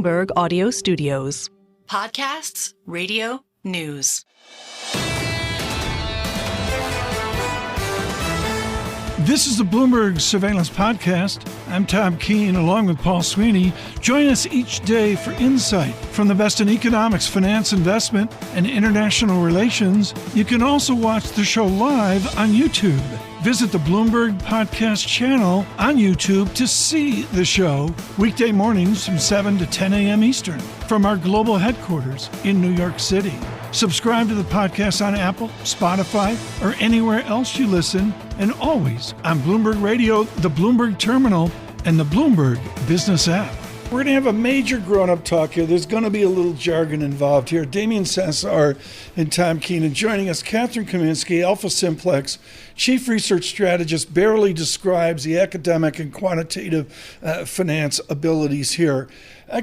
Bloomberg Audio Studios. Podcasts, radio, news. This is the Bloomberg Surveillance Podcast. I'm Tom Keene, along with Paul Sweeney. Join us each day for insight from the best in economics, finance, investment, and international relations. You can also watch the show live on YouTube. Visit the Bloomberg Podcast channel on YouTube to see the show weekday mornings from 7 to 10 a.m. Eastern from our global headquarters in New York City. Subscribe to the podcast on Apple, Spotify, or anywhere else you listen, and always on Bloomberg Radio, the Bloomberg Terminal, and the Bloomberg Business app. We're going to have a major grown-up talk here. There's going to be a little jargon involved here. Damian Sassar and Tom Keene. And joining us, Catherine Kaminski, AlphaSimplex, Chief Research Strategist, barely describes the academic and quantitative finance abilities here.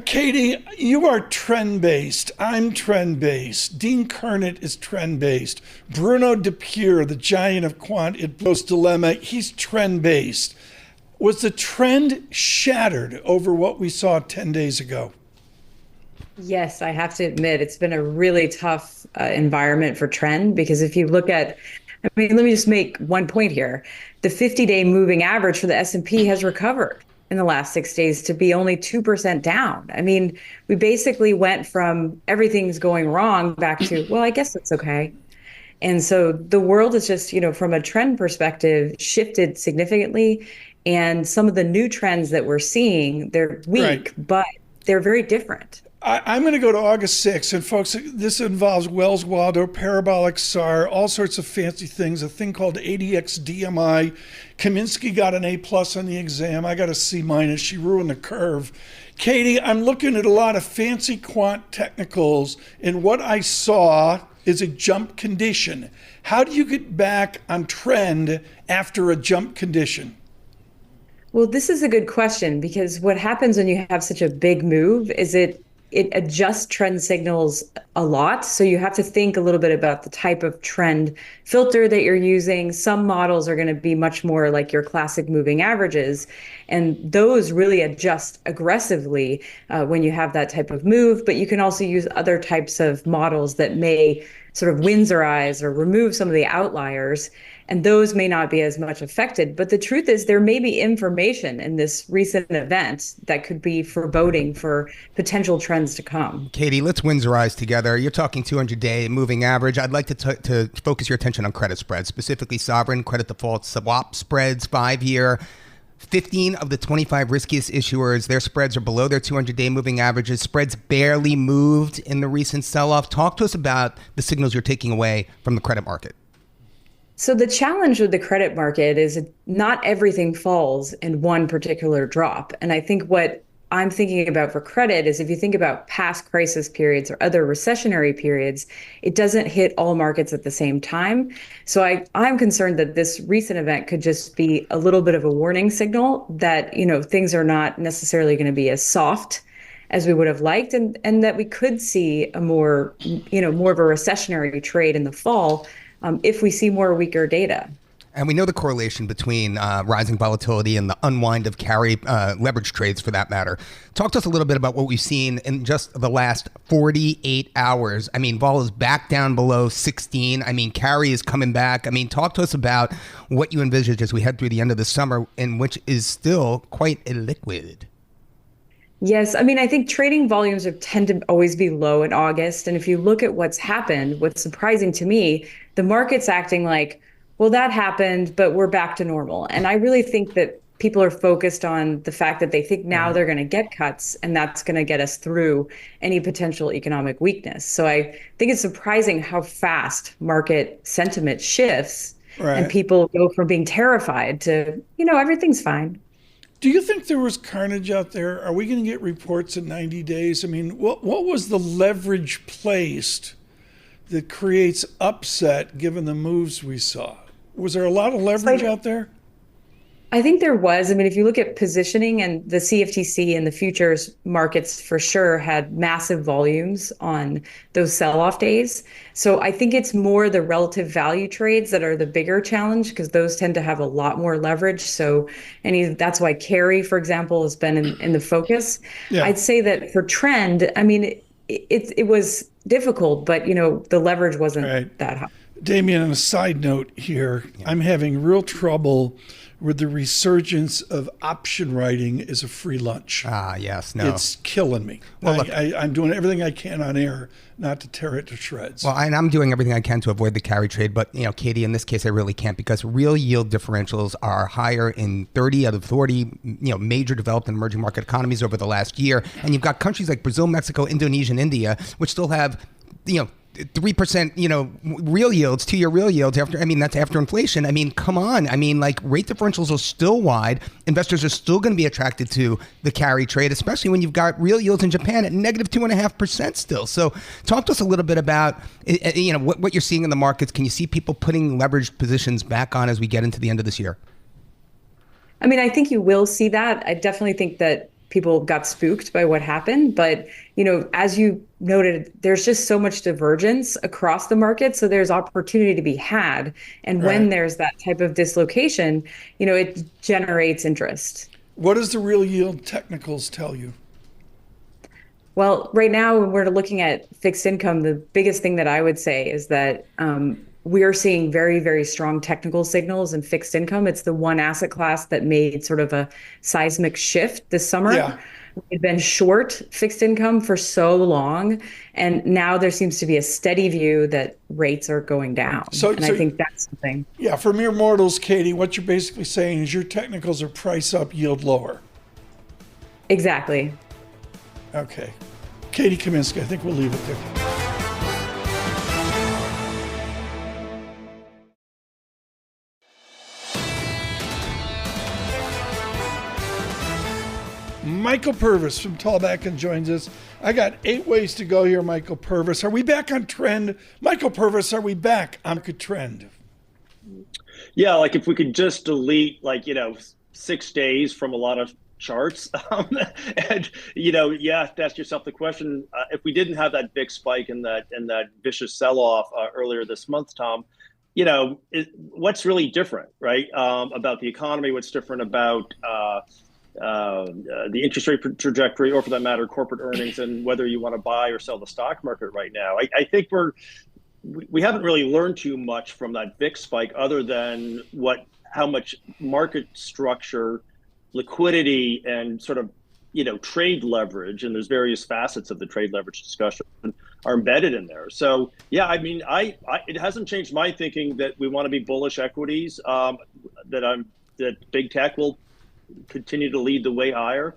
Katy, you are trend-based. I'm trend-based. Dean Kernett is trend-based. Bruno DePure, the giant of quant at Post Dilemma, he's trend-based. Was the trend shattered over what we saw 10 days ago? Yes, I have to admit, it's been a really tough environment for trend, because if you look at, let me just make one point here. The 50-day moving average for the S&P has recovered in the last 6 days to be only 2% down. We basically went from everything's going wrong back to, well, I guess it's okay. And so the world is just, from a trend perspective, shifted significantly. And some of the new trends that we're seeing, they're weak, right, but they're very different. I'm going to go to August 6th. And folks, this involves Wells Waldo, parabolic SAR, all sorts of fancy things, a thing called ADX DMI. Kaminski got an A+ on the exam. I got a C-. She ruined the curve. Katy, I'm looking at a lot of fancy quant technicals, and what I saw is a jump condition. How do you get back on trend after a jump condition? Well, this is a good question, because what happens when you have such a big move is it adjusts trend signals a lot. So you have to think a little bit about the type of trend filter that you're using. Some models are going to be much more like your classic moving averages, and those really adjust aggressively when you have that type of move. But you can also use other types of models that may sort of Windsorize or remove some of the outliers, and those may not be as much affected. But the truth is, there may be information in this recent event that could be foreboding for potential trends to come. Katy, let's Windsorize together. You're talking 200-day moving average. I'd like to focus your attention on credit spreads, specifically sovereign credit default swap spreads, 5-year. 15 of the 25 riskiest issuers, their spreads are below their 200-day moving averages. Spreads barely moved in the recent sell-off. Talk to us about the signals you're taking away from the credit market. So the challenge with the credit market is not everything falls in one particular drop. And I think what I'm thinking about for credit is, if you think about past crisis periods or other recessionary periods, it doesn't hit all markets at the same time. So I'm concerned that this recent event could just be a little bit of a warning signal that, things are not necessarily going to be as soft as we would have liked, and that we could see a more of a recessionary trade in the fall if we see more weaker data. And we know the correlation between rising volatility and the unwind of carry leverage trades, for that matter. Talk to us a little bit about what we've seen in just the last 48 hours. Vol is back down below 16. Carry is coming back. Talk to us about what you envisage as we head through the end of the summer, in which is still quite illiquid. Yes. I think trading volumes tend to always be low in August. And if you look at what's happened, what's surprising to me, the market's acting like, well, that happened, but we're back to normal. And I really think that people are focused on the fact that they think now they're going to get cuts, and that's going to get us through any potential economic weakness. So I think it's surprising how fast market sentiment shifts, right, and people go from being terrified to, everything's fine. Do you think there was carnage out there? Are we going to get reports in 90 days? What was the leverage placed that creates upset given the moves we saw? Was there a lot of leverage out there? I think there was. I mean, if you look at positioning, and the CFTC and the futures markets for sure had massive volumes on those sell-off days. So I think it's more the relative value trades that are the bigger challenge because those tend to have a lot more leverage. So that's why carry, for example, has been in the focus. Yeah. I'd say that for trend, I mean, it was difficult, but the leverage wasn't that high. Damien, on a side note here, I'm having real trouble with the resurgence of option writing as a free lunch. Yes, no. It's killing me. Well, look, I'm doing everything I can on air not to tear it to shreds. Well, and I'm doing everything I can to avoid the carry trade, but Katy, in this case, I really can't because real yield differentials are higher in 30 out of 40 major developed and emerging market economies over the last year, and you've got countries like Brazil, Mexico, Indonesia, and India, which still have 3%, real yields, 2-year real yields that's after inflation. I mean, come on. I mean, like rate differentials are still wide. Investors are still going to be attracted to the carry trade, especially when you've got real yields in Japan at negative 2.5% still. So talk to us a little bit about, what you're seeing in the markets. Can you see people putting leveraged positions back on as we get into the end of this year? I mean, I think you will see that. I definitely think that people got spooked by what happened. But, as you noted, there's just so much divergence across the market. So there's opportunity to be had. And when there's that type of dislocation, it generates interest. What does the real yield technicals tell you? Well, right now, when we're looking at fixed income, the biggest thing that I would say is that we are seeing very, very strong technical signals in fixed income. It's the one asset class that made sort of a seismic shift this summer. Yeah. We've been short fixed income for so long, and now there seems to be a steady view that rates are going down. I think that's something. Yeah, for mere mortals, Katy, what you're basically saying is your technicals are price up, yield lower. Exactly. Okay. Katy Kaminski, I think we'll leave it there. Michael Purves from Tallbacken joins us. I got 8 ways to go here, Michael Purves. Are we back on trend? Michael Purves, are we back on good trend? Yeah, like if we could just delete 6 days from a lot of charts and you have to ask yourself the question, if we didn't have that big spike and that vicious sell-off earlier this month, Tom, what's really different, right? About the economy, what's different about the interest rate trajectory, or for that matter, corporate earnings, and whether you want to buy or sell the stock market right now. I think we haven't really learned too much from that VIX spike, other than how much market structure, liquidity, and sort of trade leverage, and there's various facets of the trade leverage discussion, are embedded in there. So yeah, I mean, it hasn't changed my thinking that we want to be bullish equities. That big tech will continue to lead the way higher,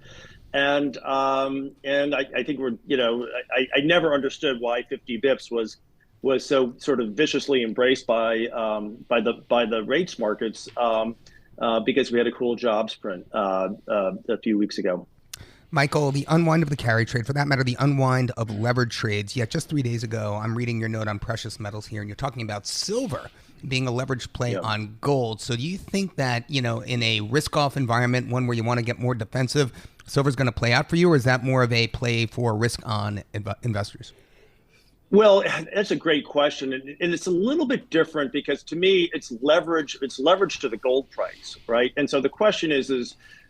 and I think we're I never understood why 50 bips was so sort of viciously embraced by the rates markets, because we had a cool jobs print a few weeks ago. Michael, the unwind of the carry trade, for that matter, the unwind of leverage trades. Yet just 3 days ago, I'm reading your note on precious metals here, and you're talking about silver being a leverage play on gold. So do you think that, in a risk-off environment, one where you want to get more defensive, silver's going to play out for you, or is that more of a play for risk-on investors? Well, that's a great question, and it's a little bit different because to me, it's leverage to the gold price, right? And so the question is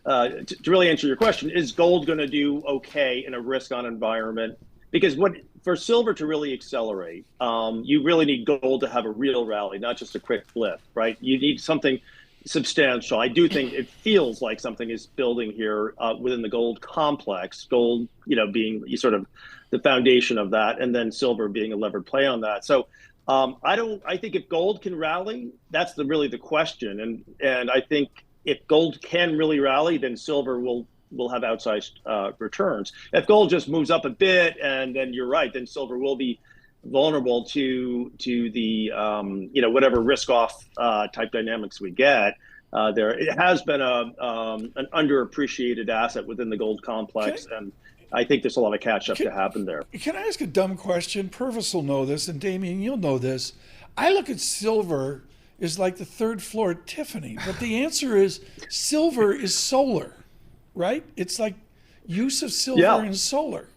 to really answer your question, is gold going to do okay in a risk-on environment? Because for silver to really accelerate, you really need gold to have a real rally, not just a quick flip, right? You need something substantial. I do think it feels like something is building here within the gold complex, gold, being sort of the foundation of that, and then silver being a levered play on that. So I think if gold can rally, that's really the question. And I think if gold can really rally, then silver will have outsized returns. If gold just moves up a bit, and then you're right, then silver will be vulnerable to the whatever risk off type dynamics we get there. It has been an underappreciated asset within the gold complex, and I think there's a lot of catch up to happen there. Can I ask a dumb question? Purves will know this, and Damien, you'll know this. I look at silver is like the third floor at Tiffany. But the answer is silver is solar, right? It's like use of silver in solar.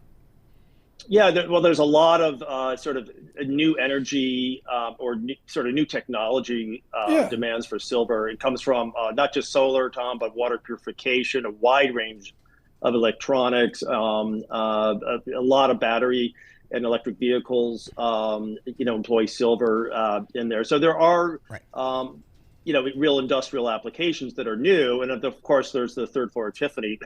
Yeah, there's a lot of sort of new energy or sort of new technology demands for silver. It comes from not just solar, Tom, but water purification, a wide range of electronics, a lot of battery and electric vehicles, employ silver in there. So there are, real industrial applications that are new. And of course, there's the third floor Tiffany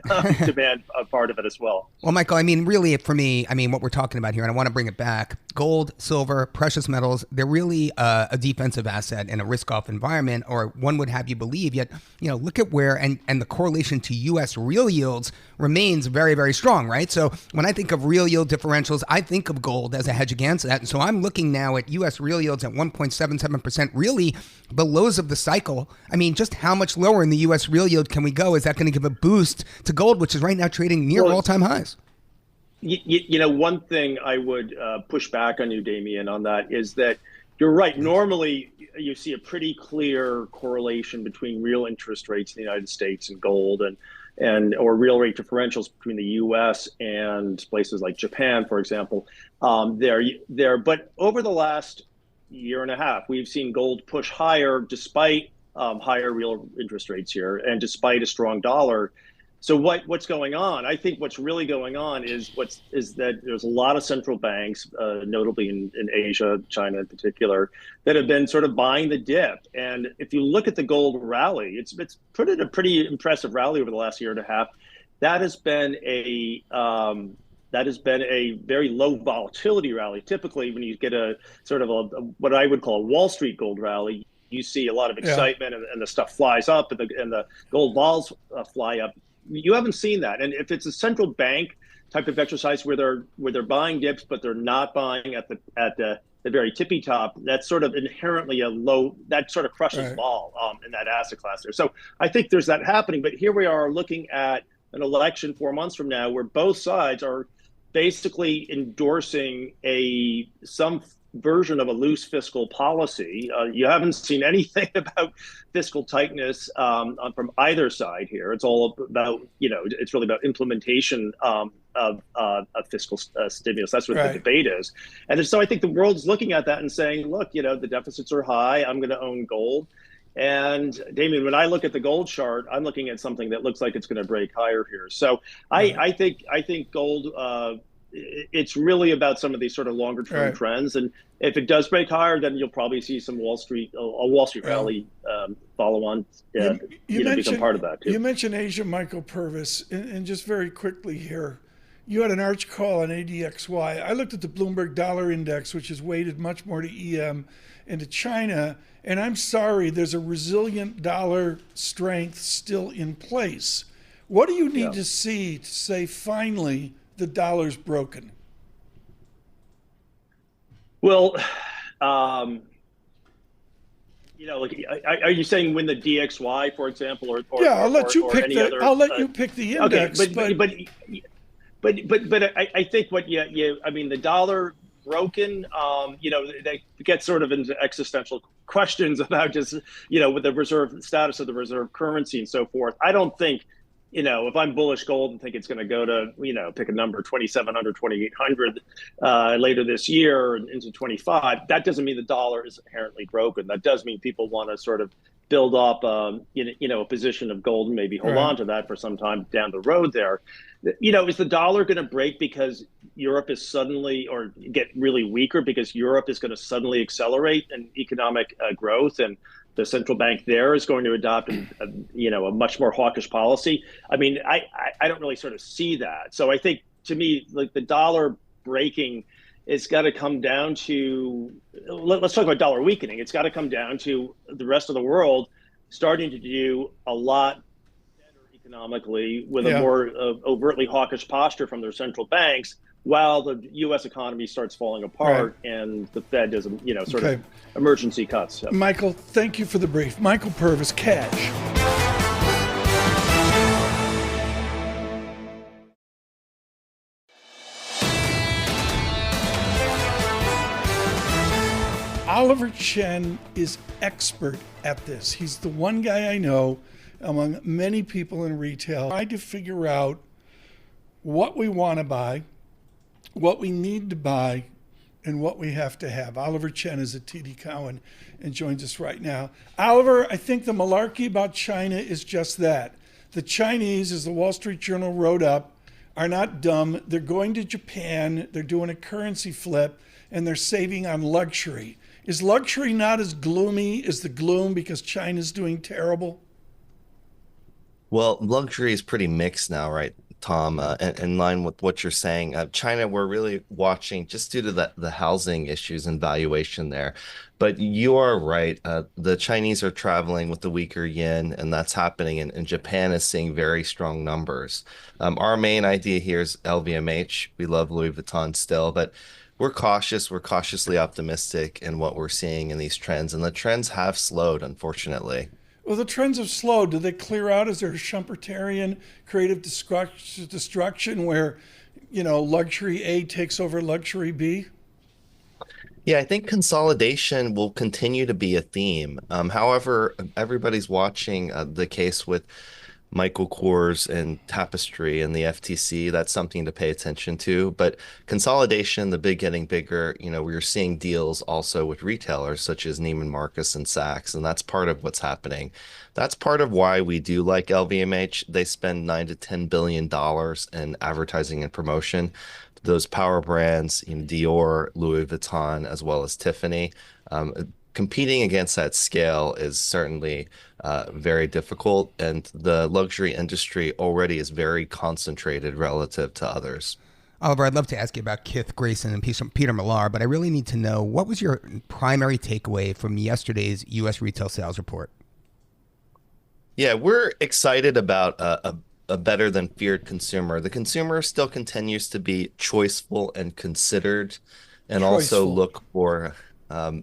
demand part of it as well. Well, Michael, I mean, really, for me, I mean, what we're talking about here, and I want to bring it back, gold, silver, precious metals, they're really a defensive asset in a risk-off environment, or one would have you believe. Yet, look at where, and the correlation to U.S. real yields remains very, very strong, right? So when I think of real yield differentials, I think of gold as a hedge against that. And so I'm looking now at U.S. real yields at 1.77%, really the lows of the cycle. I mean, just how much lower in the U.S. real yield can we go? Is that going to give a boost to gold, which is right now trading near all-time highs? One thing I would push back on you, Damien, on that is that you're right. Normally, you see a pretty clear correlation between real interest rates in the United States and gold, or real rate differentials between the U.S. and places like Japan, for example. But over the last year and a half, we've seen gold push higher despite higher real interest rates here and despite a strong dollar. So what's going on? I think what's really going on is that there's a lot of central banks, notably in Asia, China in particular, that have been sort of buying the dip. And if you look at the gold rally, it's put in a pretty impressive rally over the last year and a half. That has been a very low volatility rally. Typically, when you get a sort of what I would call a Wall Street gold rally, you see a lot of excitement and the stuff flies up and the gold vols fly up. You haven't seen that. And if it's a central bank type of exercise where they're buying dips, but they're not buying at the very tippy top, that's sort of inherently a low, that sort of crushes vol in that asset class there. So I think there's that happening. But here we are looking at an election 4 months from now where both sides are basically endorsing some version of a loose fiscal policy. You haven't seen anything about fiscal tightness from either side here. It's all about, it's really about implementation of fiscal stimulus. That's what the debate is. And so I think the world's looking at that and saying, look, the deficits are high. I'm going to own gold. And Damien, when I look at the gold chart, I'm looking at something that looks like it's going to break higher here. So I think gold, it's really about some of these sort of longer term trends. And if it does break higher, then you'll probably see some Wall Street rally follow on, become part of that too. You mentioned Asia, Michael Purves, and just very quickly here, you had an arch call on ADXY. I looked at the Bloomberg Dollar Index, which is weighted much more to EM and to China. And I'm sorry, there's a resilient dollar strength still in place. What do you need to see to say finally the dollar's broken? Well, are you saying when the DXY, for example, or I'll let you pick you pick the index. Okay, but I think the dollar broken, they get sort of into existential questions about just, with the reserve status of the reserve currency and so forth. I don't think, if I'm bullish gold and think it's going to go to, pick a number, 2,700, 2,800 later this year and into 25, that doesn't mean the dollar is inherently broken. That does mean people want to sort of build up, a position of gold and maybe hold on to that for some time down the road there. Is the dollar going to break because Europe is suddenly, or get really weaker because Europe is going to suddenly accelerate in economic growth and the central bank there is going to adopt a much more hawkish policy? I mean, I don't really sort of see that. So I think, to me, like the dollar breaking, it's got to come down to, let's talk about dollar weakening. It's got to come down to the rest of the world starting to do a lot better economically with a more overtly hawkish posture from their central banks, while the U.S. economy starts falling apart and the Fed does, sort of emergency cuts. So. Michael, thank you for the brief. Michael Purves, Cash. Oliver Chen is expert at this. He's the one guy I know among many people in retail trying to figure out what we want to buy, what we need to buy, and what we have to have. Oliver Chen is at TD Cowen and joins us right now. Oliver, I think the malarkey about China is just that. The Chinese, as the Wall Street Journal wrote up, are not dumb. They're going to Japan, they're doing a currency flip, and they're saving on luxury. Is luxury not as gloomy as the gloom because China's doing terrible? Well, luxury is pretty mixed now, right, Tom? In line with what you're saying, China, we're really watching just due to the housing issues and valuation there. But you are right. The Chinese are traveling with the weaker yen, and that's happening. And Japan is seeing very strong numbers. Our main idea here is LVMH. We love Louis Vuitton still, but we're cautious. We're cautiously optimistic in what we're seeing in these trends. And the trends have slowed, unfortunately. Well, the trends have slowed. Do they clear out? Is there a Schumpeterian creative destruction where, luxury A takes over luxury B? Yeah, I think consolidation will continue to be a theme. However, everybody's watching the case with Michael Kors and Tapestry and the FTC. That's something to pay attention to. But consolidation, the big getting bigger, we're seeing deals also with retailers such as Neiman Marcus and Saks, and that's part of what's happening. That's part of why we do like LVMH. They spend $9 to $10 billion in advertising and promotion. Those power brands, Dior, Louis Vuitton, as well as Tiffany. Competing against that scale is certainly very difficult, and the luxury industry already is very concentrated relative to others. Oliver, I'd love to ask you about Kith Grayson and Peter Millar, but I really need to know, what was your primary takeaway from yesterday's U.S. retail sales report? Yeah, we're excited about a better than feared consumer. The consumer still continues to be choiceful and considered, and also look for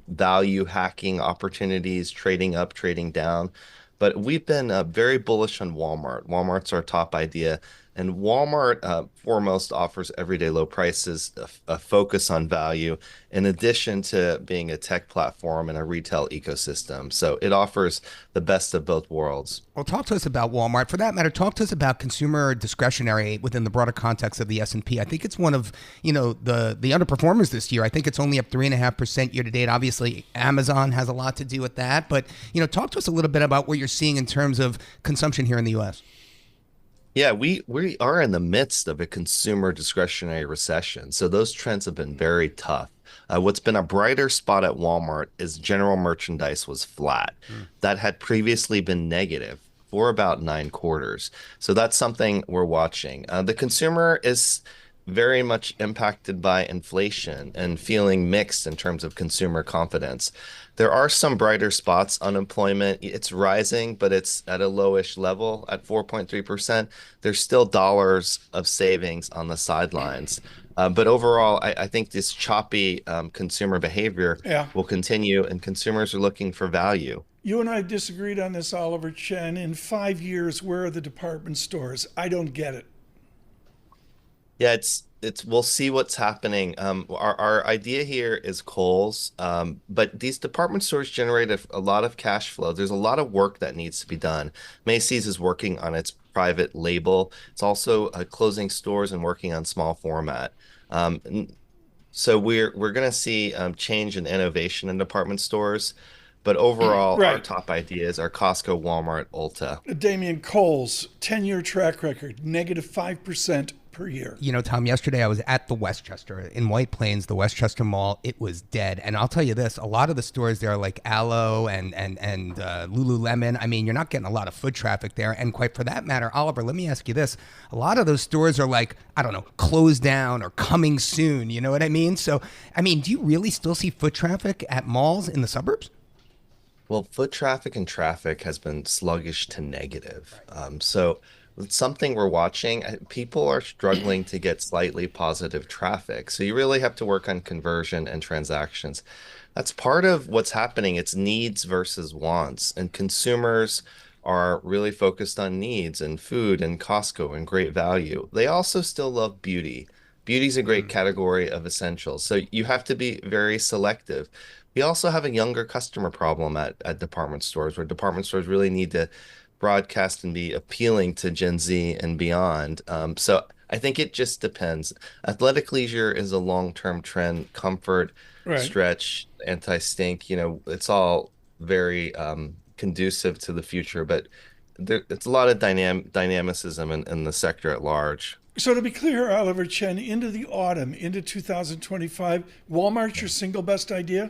value hacking opportunities, trading up, trading down. But we've been very bullish on Walmart. Walmart's our top idea. And Walmart foremost offers everyday low prices, a focus on value, in addition to being a tech platform and a retail ecosystem. So it offers the best of both worlds. Well, talk to us about Walmart. For that matter, talk to us about consumer discretionary within the broader context of the S&P. I think it's one of, the underperformers this year. I think it's only up 3.5% year to date. Obviously, Amazon has a lot to do with that. But, talk to us a little bit about what you're seeing in terms of consumption here in the U.S. Yeah, we are in the midst of a consumer discretionary recession. So those trends have been very tough. What's been a brighter spot at Walmart is general merchandise was flat. That had previously been negative for about 9 quarters. So that's something we're watching. The consumer is very much impacted by inflation and feeling mixed in terms of consumer confidence. There are some brighter spots. Unemployment, it's rising, but it's at a lowish level at 4.3%. There's still dollars of savings on the sidelines. But overall, I think this choppy consumer behavior will continue, and consumers are looking for value. You and I disagreed on this, Oliver Chen. In 5 years, where are the department stores? I don't get it. Yeah, it's we'll see what's happening. Our idea here is Kohl's, but these department stores generate a lot of cash flow. There's a lot of work that needs to be done. Macy's is working on its private label. It's also closing stores and working on small format. So we're going to see change and innovation in department stores. But overall, our top ideas are Costco, Walmart, Ulta. Damian, Kohl's 10-year track record, negative 5% per year. Tom, yesterday I was at the Westchester in White Plains, the Westchester Mall. It was dead. And I'll tell you this, a lot of the stores there like Aloe and Lululemon, I mean, you're not getting a lot of foot traffic there. And quite for that matter, Oliver, let me ask you this. A lot of those stores are like, I don't know, closed down or coming soon. You know what I mean? So, I mean, do you really still see foot traffic at malls in the suburbs? Well, foot traffic and traffic has been sluggish to negative. So it's something we're watching. People are struggling to get slightly positive traffic. So you really have to work on conversion and transactions. That's part of what's happening. It's needs versus wants. And consumers are really focused on needs and food and Costco and great value. They also still love beauty. Beauty is a great category of essentials. So you have to be very selective. We also have a younger customer problem at department stores, where department stores really need to broadcast and be appealing to Gen Z and beyond. So I think it just depends. Athletic leisure is a long-term trend. Comfort, stretch, anti-stink, it's all very conducive to the future, but it's a lot of dynamicism in the sector at large. So to be clear, Oliver Chen, into the autumn, into 2025, Walmart's your single best idea?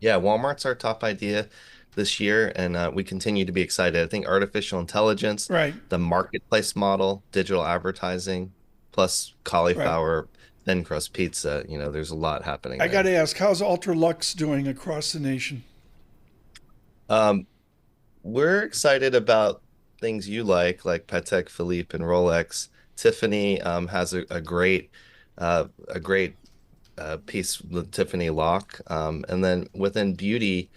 Yeah, Walmart's our top idea this year, and we continue to be excited. I think artificial intelligence, the marketplace model, digital advertising, plus cauliflower, thin crust pizza. There's a lot happening. I got to ask, how's Ultra Luxe doing across the nation? We're excited about things you like Patek Philippe and Rolex. Tiffany has a great piece with Tiffany lock, and then within beauty,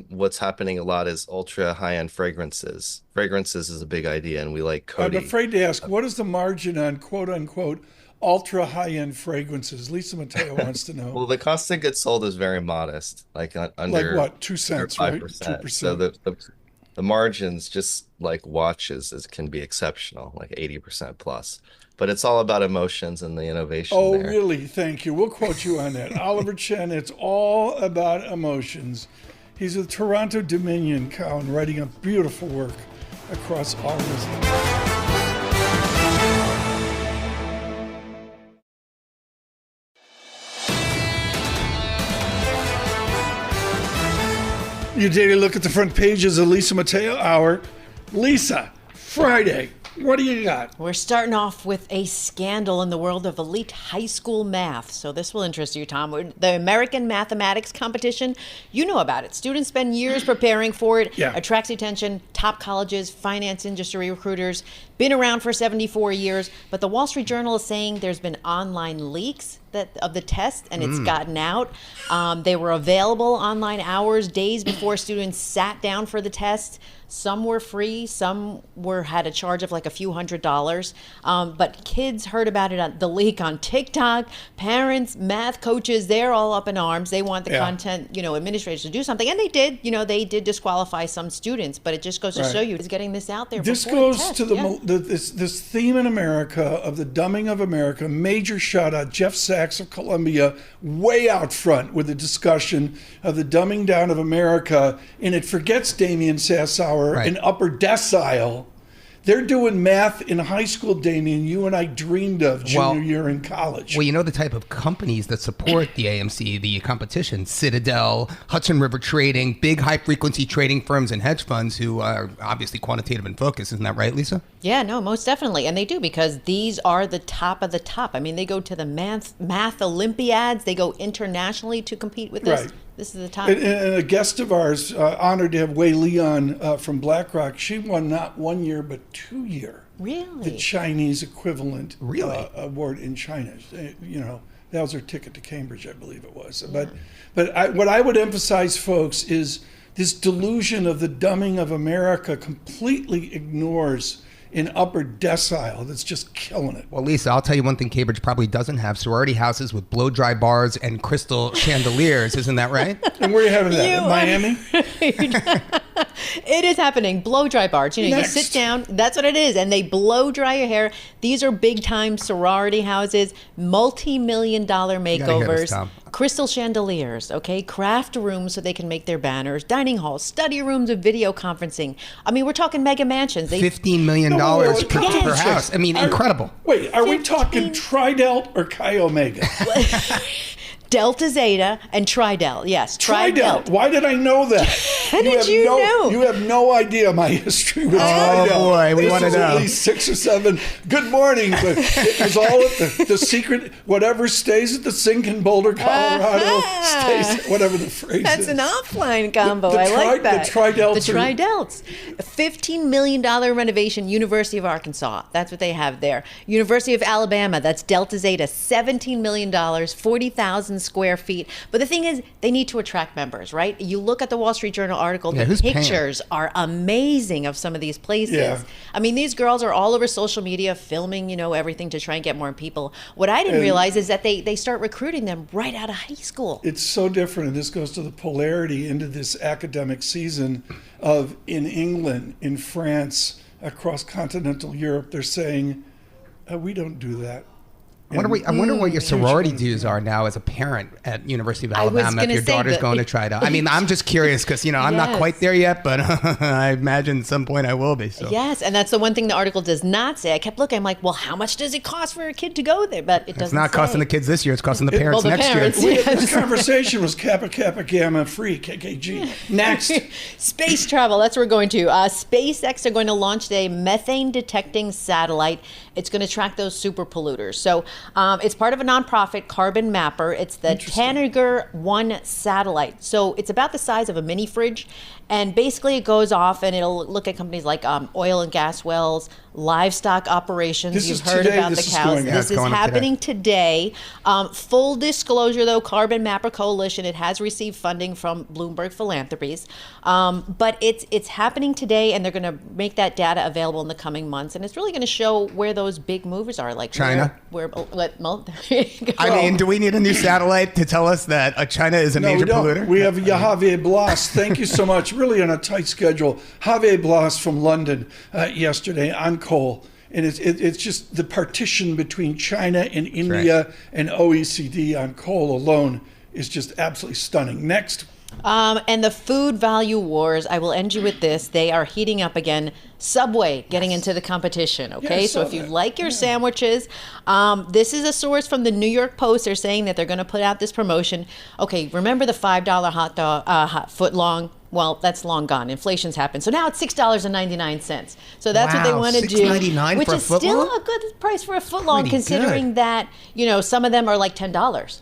what's happening a lot is ultra high-end fragrances. Fragrances is a big idea, and we like Coty. I'm afraid to ask, what is the margin on quote-unquote ultra high-end fragrances? Lisa Mateo wants to know. Well, the cost of goods sold is very modest, under like what, 2 cents, 5%, right? 2%. So the margins, just like watches, can be exceptional, like 80% plus. But it's all about emotions and the innovation. Oh, there. Really? Thank you. We'll quote you on that. Oliver Chen, it's all about emotions. He's with Toronto Dominion, Cowen, writing a beautiful work across all of his life. Your daily look at the front pages of Lisa Mateo Hour. Lisa, Friday, what do you got? We're starting off with a scandal in the world of elite high school math. So this will interest you, Tom. The American Mathematics Competition, you know about it. Students spend years preparing for it. Yeah. Attracts attention, top colleges, finance industry recruiters. Been around for 74 years. But the Wall Street Journal is saying there's been online leaks of the test, and it's gotten out. They were available online hours, days before students sat down for the test. Some were free, some had a charge of like a few $100s. But kids heard about it, the leak on TikTok. Parents, math coaches, they're all up in arms. They want the content, administrators to do something, and they did. They did disqualify some students, but it just goes to show you it's getting this out there. This goes to this theme in America of the dumbing of America. Major shout out Jeff Sachs of Columbia, way out front with the discussion of the dumbing down of America, and it forgets Damian Sassower in upper decile. They're doing math in high school, Damian, you and I dreamed of junior year in college. Well, the type of companies that support the AMC, the competition, Citadel, Hudson River Trading, big high-frequency trading firms and hedge funds who are obviously quantitative in focus. Isn't that right, Lisa? Yeah, no, most definitely. And they do, because these are the top of the top. I mean, they go to the math Olympiads. They go internationally to compete with this. Right. This is the top. And a guest of ours, honored to have Wei Leon from BlackRock, she won not 1 year, but 2 year. Really? The Chinese equivalent award in China. That was her ticket to Cambridge, I believe it was. Yeah. But what I would emphasize, folks, is this delusion of the dumbing of America completely ignores an upper decile that's just killing it. Well, Lisa, I'll tell you one thing Cambridge probably doesn't have: sorority houses with blow-dry bars and crystal chandeliers. Isn't that right? And where are you having that? In Miami? It is happening. Blow-dry bars. You sit down. That's what it is. And they blow-dry your hair. These are big-time sorority houses, multi-million-dollar makeovers, crystal chandeliers, okay? Craft rooms so they can make their banners, dining halls, study rooms with video conferencing. I mean, we're talking mega mansions. $15 million per house. I mean, incredible. Wait, are we talking Tri-Delt or Chi Omega? Delta Zeta and Tri-Delt, yes. Tri-Delt. Why did I know that? How did you know? You have no idea my history with Tri-Delt. Oh boy, we want to know. At least 6 or 7. Good morning. But it was all at the secret. Whatever stays at the sink in Boulder, Colorado, stays at whatever the phrase That's is. an offline combo. I like that. The Tri-Delts. The Tri-Delts. A $15 million renovation. University of Arkansas. That's what they have there. University of Alabama. That's Delta Zeta. $17 million. 40,000 100,000 square feet. But the thing is, they need to attract members, right? You look at the Wall Street Journal article, the pictures are amazing of some of these places. Yeah. I mean, these girls are all over social media filming, everything to try and get more people. What I didn't realize is that they start recruiting them right out of high school. It's so different, and this goes to the polarity into this academic season of in England, in France, across continental Europe, they're saying, we don't do that. I wonder what your sorority dues are now as a parent at University of Alabama if your daughter's going to try to. I mean, I'm just curious because, I'm not quite there yet, but I imagine at some point I will be. So. Yes, and that's the one thing the article does not say. I kept looking. I'm like, well, how much does it cost for a kid to go there? But it doesn't It's not costing the kids this year. It's costing the parents next year. This conversation was Kappa Kappa Gamma free, KKG. Next. Space travel. That's where we're going to. SpaceX are going to launch today methane detecting satellite. It's going to track those super polluters. So it's part of a nonprofit, Carbon Mapper. It's the Tanager 1 satellite. So it's about the size of a mini fridge. And basically it goes off and it'll look at companies like oil and gas wells, livestock operations. You've heard about the cows. This is happening today. Full disclosure, though, Carbon Mapper Coalition, it has received funding from Bloomberg Philanthropies. But it's happening today, and they're going to make that data available in the coming months. And it's really going to show where those big movers are, like China. I mean, do we need a new satellite to tell us that China is a major polluter? We have Javier Blas. Thank you so much. Really on a tight schedule. Javier Blas from London yesterday on coal. And it's just the partition between China and India and OECD on coal alone is just absolutely stunning. Next. And the food value wars, I will end you with this. They are heating up again. Subway getting into the competition, okay? So if you like your sandwiches, this is a source from the New York Post. They're saying that they're going to put out this promotion. Okay, remember the $5 hot dog, foot long? Well, that's long gone. Inflation's happened. So now it's $6.99. So that's what they want to do. $6.99 which for a is foot still long? a good price for a foot long, considering that, some of them are like $10.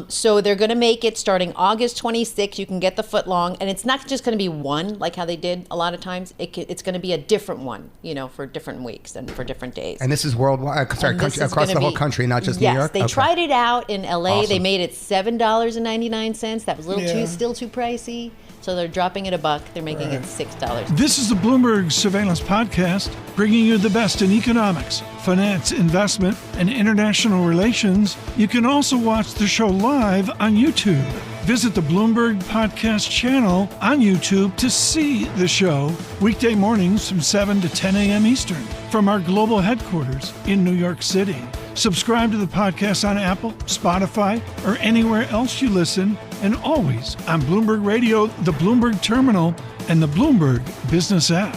So they're going to make it starting August 26th. You can get the foot long, and it's not just going to be one like how they did a lot of times. It's going to be a different one, for different weeks and for different days. And this is worldwide, across the whole country, not just New York? Yes, they tried it out in LA. Awesome. They made it $7.99. That was a little still too pricey. So they're dropping it $1. They're making it $6. This is the Bloomberg Surveillance Podcast, bringing you the best in economics, finance, investment, and international relations. You can also watch the show live on YouTube. Visit the Bloomberg Podcast channel on YouTube to see the show weekday mornings from 7 to 10 a.m. Eastern from our global headquarters in New York City. Subscribe to the podcast on Apple, Spotify, or anywhere else you listen, and always on Bloomberg Radio, the Bloomberg Terminal, and the Bloomberg Business app.